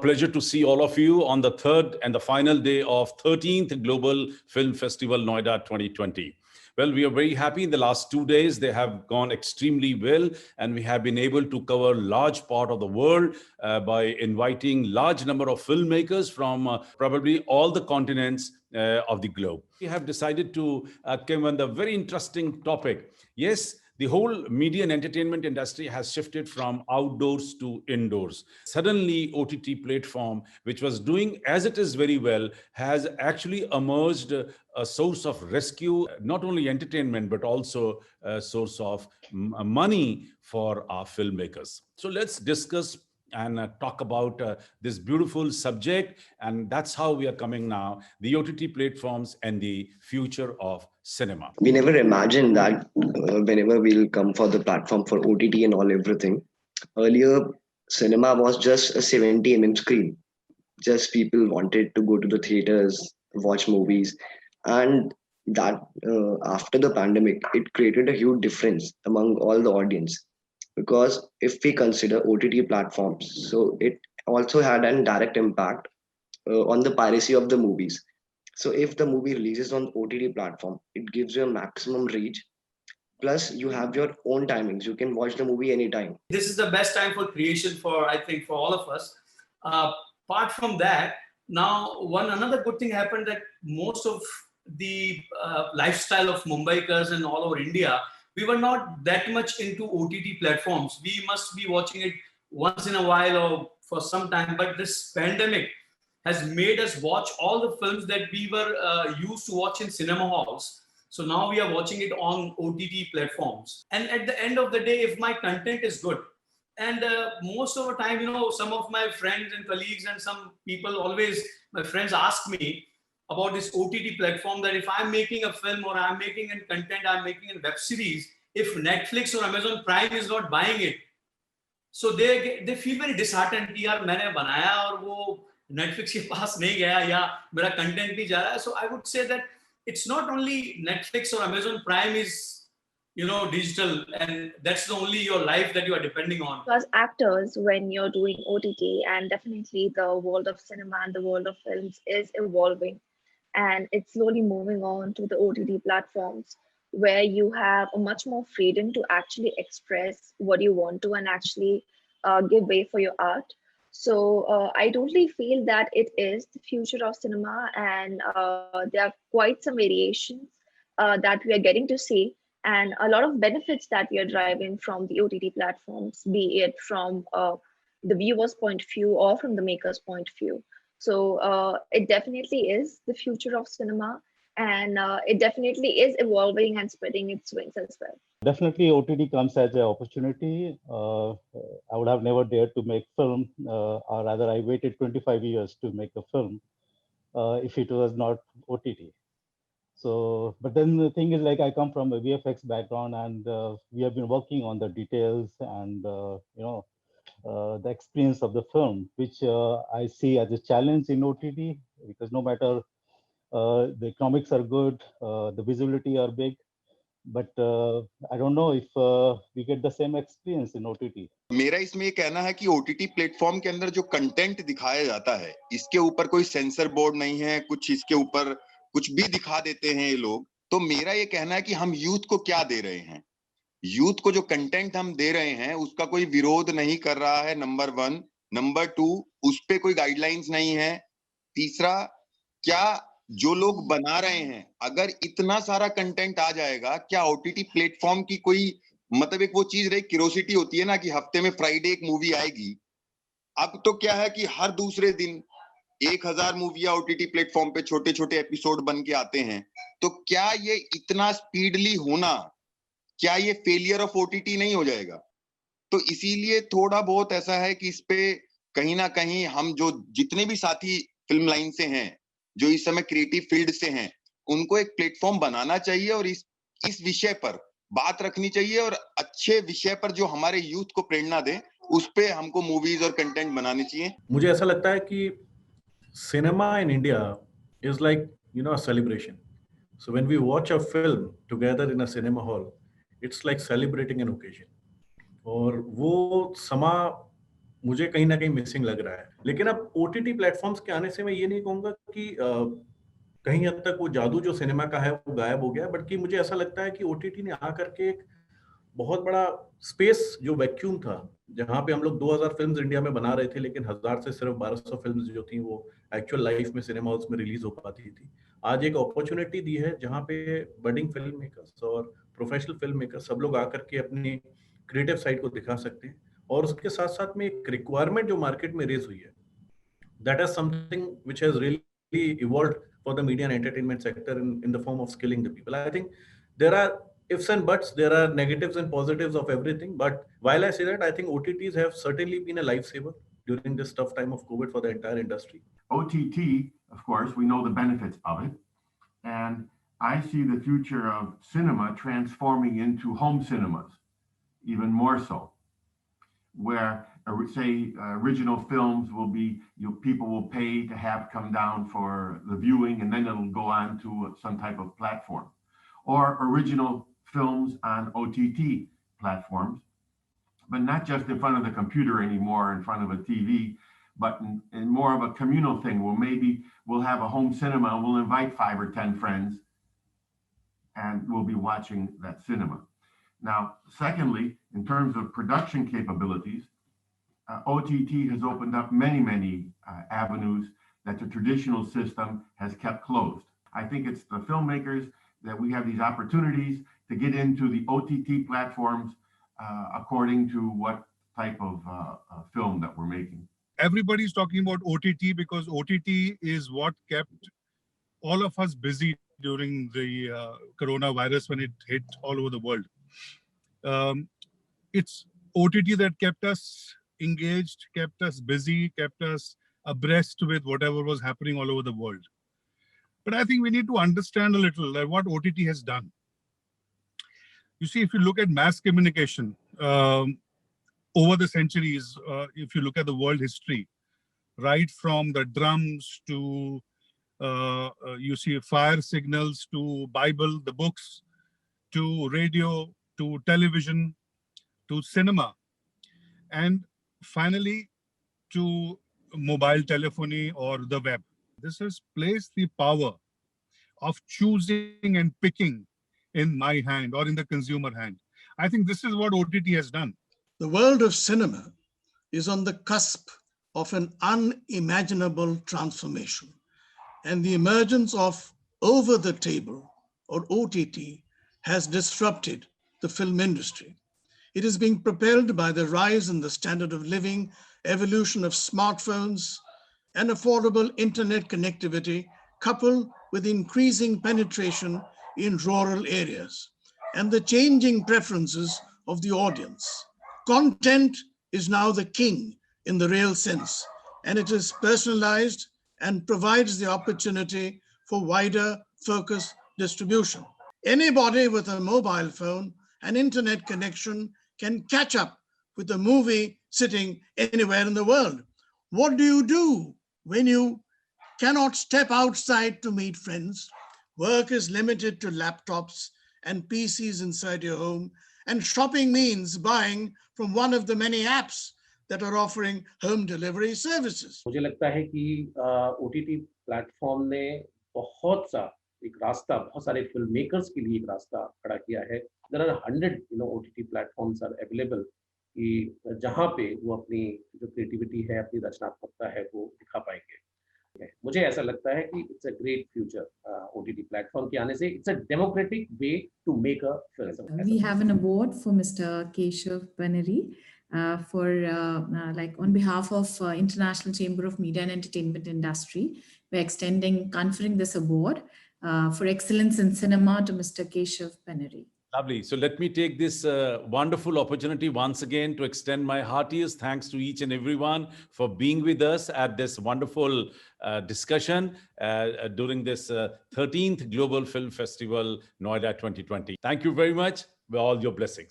pleasure to see all of you on the third and the final day of 13th Global Film Festival Noida 2020. Well, we are very happy. In the last 2 days, they have gone extremely well, and we have been able to cover large part of the world by inviting large number of filmmakers from probably all the continents of the globe. We have decided to come on the very interesting topic. Yes, the whole media and entertainment industry has shifted from outdoors to indoors. Suddenly, OTT platform, which was doing as it is very well, has actually emerged a source of rescue, not only entertainment, but also a source of money for our filmmakers. So let's discuss and talk about this beautiful subject. And that's how we are coming now, the OTT platforms and the future of cinema. We never imagined that whenever we'll come for the platform for OTT and all everything. Earlier, cinema was just a 70 screen. Just people wanted to go to the theaters, watch movies. And that after the pandemic, it created a huge difference among all the audience. Because if we consider OTT platforms, so it also had a direct impact on the piracy of the movies. So if the movie releases on OTT platform, it gives you a maximum reach. Plus, you have your own timings. You can watch the movie anytime. This is the best time for creation I think, for all of us. Apart from that, now another good thing happened that most of the lifestyle of Mumbaikars and all over India, we were not that much into OTT platforms. We must be watching it once in a while or for some time. But this pandemic has made us watch all the films that we were used to watch in cinema halls. So now we are watching it on OTT platforms. And at the end of the day, if my content is good, and most of the time, some of my friends and colleagues and some people my friends ask me about this OTT platform, that if I'm making a film or I'm making a content, I'm making a web series, if Netflix or Amazon Prime is not buying it, so they feel very disheartened कि यार मैंने बनाया और वो Netflix के पास नहीं गया या मेरा content नहीं जा रहा है. So I would say that it's not only Netflix or Amazon Prime is digital, and that's the only your life that you are depending on. As actors, when you're doing OTT, and definitely the world of cinema and the world of films is evolving, and it's slowly moving on to the OTT platforms, where you have a much more freedom to actually express what you want to and actually give way for your art. So I totally feel that it is the future of cinema, and there are quite some variations that we are getting to see, and a lot of benefits that we are driving from the OTT platforms, be it from the viewer's point of view or from the maker's point of view. So it definitely is the future of cinema, and it definitely is evolving and spreading its wings as well. Definitely, OTT comes as an opportunity. I would have never dared to make film, or rather, I waited 25 years to make a film if it was not OTT. So, but then the thing is, like, I come from a VFX background, and we have been working on the details and the experience of the film, which I see as a challenge in OTT, because no matter the economics are good, the visibility are big, but I don't know if we get the same experience in OTT. मेरा इसमें ये कहना है कि OTT platform के अंदर जो content दिखाया जाता है, इसके ऊपर कोई सेंसर बोर्ड नहीं है, कुछ इसके ऊपर कुछ भी दिखा देते हैं ये लोग. तो मेरा ये कहना है कि हम यूथ को क्या दे रहे हैं. यूथ को जो कंटेंट हम दे रहे हैं उसका कोई विरोध नहीं कर रहा है, नंबर 1. नंबर 2, उस पे कोई गाइडलाइंस नहीं है. तीसरा, क्या जो लोग बना रहे हैं, अगर इतना सारा कंटेंट आ जाएगा, क्या OTT प्लेटफॉर्म की कोई मतलब एक वो चीज रही, क्यूरोसिटी होती है ना कि हफ्ते में फ्राइडे एक मूवी आएगी. अब तो क्या है कि हर दूसरे दिन 1000 मूवियां OTT प्लेटफॉर्म पे छोटे छोटे एपिसोड बन के आते हैं. तो क्या ये इतना स्पीडली होना, क्या ये फेलियर ऑफ OTT नहीं हो जाएगा? तो इसीलिए थोड़ा बहुत ऐसा है कि इस पे कहीं ना कहीं हम जो जितने भी साथी फिल्म लाइन से हैं, जो इस समय क्रिएटिव फील्ड से हैं, उनको एक प्लेटफॉर्म बनाना चाहिए और इस विषय पर बात रखनी चाहिए, और अच्छे विषय पर जो हमारे यूथ को प्रेरणा दे, उस पे हमको मूवीज और कंटेंट बनाने चाहिए. मुझे ऐसा लगता है कि cinema in India is like a celebration. So when we watch a film together in a cinema hall, it's like celebrating an occasion. और वो समा मुझे कहीं ना कहीं मिसिंग लग रहा है। लेकिन अब OTT प्लेटफॉर्म्स के आने से मैं ये नहीं कहूंगा कि कहीं हद तक वो जादू जो सिनेमा का है वो गायब हो गया, बल्कि मुझे ऐसा लगता है कि OTT ने आकर के एक बहुत बड़ा स्पेस, जो वैक्यूम था, जहां पे हम लोग 2000 फिल्म्स इंडिया में बना रहे थे, लेकिन 1000 से सिर्फ 1200 फिल्म्स जो थी वो एक्चुअल लाइफ में सिनेमा हॉल्स में रिलीज हो पाती थी। आज एक अपॉर्चुनिटी दी है जहां पे बडिंग फिल्म मेकर्स और प्रोफेशनल फिल्म मेकर्स सब लोग आकर के अपनी क्रिएटिव साइड को दिखा सकते हैं। और उसके साथ साथ में एक रिक्वायरमेंट जो मार्केट में रेज हुई है, that is something which has really evolved for the media and entertainment sector in the form of skilling the people. I think there are ifs and buts, there are negatives and positives of everything. But while I say that, I think OTTs have certainly been a lifesaver during this tough time of COVID for the entire industry. OTT, of course, we know the benefits of it. And I see the future of cinema transforming into home cinemas, even more so, where say original films will be, people will pay to have come down for the viewing, and then it'll go on to some type of platform, or original films on OTT platforms, but not just in front of the computer anymore, in front of a TV, but in more of a communal thing, where maybe we'll have a home cinema and we'll invite 5 or 10 friends and we'll be watching that cinema. Now, secondly, in terms of production capabilities, OTT has opened up many avenues that the traditional system has kept closed. I think it's the filmmakers that we have these opportunities to get into the OTT platforms according to what type of film that we're making. Everybody's talking about OTT because OTT is what kept all of us busy during the coronavirus when it hit all over the world. It's OTT that kept us engaged, kept us busy, kept us abreast with whatever was happening all over the world. But I think we need to understand a little what OTT has done. You see, if you look at mass communication over the centuries, if you look at the world history, right from the drums to you see fire signals, to Bible, the books, to radio, to television, to cinema, and finally to mobile telephony or the web. This has placed the power of choosing and picking in my hand or in the consumer hand. I think this is what OTT has done. The world of cinema is on the cusp of an unimaginable transformation, and the emergence of over-the-table or OTT has disrupted the film industry. It is being propelled by the rise in the standard of living, evolution of smartphones, and affordable internet connectivity, coupled with increasing penetration in rural areas and the changing preferences of the audience. Content is now the king in the real sense, and it is personalized and provides the opportunity for wider focus distribution. Anybody with a mobile phone and internet connection can catch up with a movie sitting anywhere in the world. What do you do when you cannot step outside to meet friends? Work is limited to laptops and PCs inside your home, and shopping means buying from one of the many apps that are offering home delivery services. मुझे लगता है कि OTT platform ने बहुत सा एक रास्ता, बहुत सारे फिल्म मेकर्स के लिए एक रास्ता खड़ा किया है. There are 100 OTT platforms are available कि जहाँ पे वो अपनी जो क्रिएटिविटी है, अपनी रचनात्मकता है, वो दिखा पाएंगे. मुझे ऐसा लगता है कि it's a great future OTT platform के आने से. It's a democratic way to make a film. We have an award for Mr. Keshav Banerjee for like on behalf of International Chamber of Media and Entertainment Industry. We're conferring this award for excellence in cinema to Mr. Keshav Banerjee. Lovely. So let me take this wonderful opportunity once again to extend my heartiest thanks to each and everyone for being with us at this wonderful discussion during this 13th Global Film Festival, Noida 2020. Thank you very much. With all your blessings.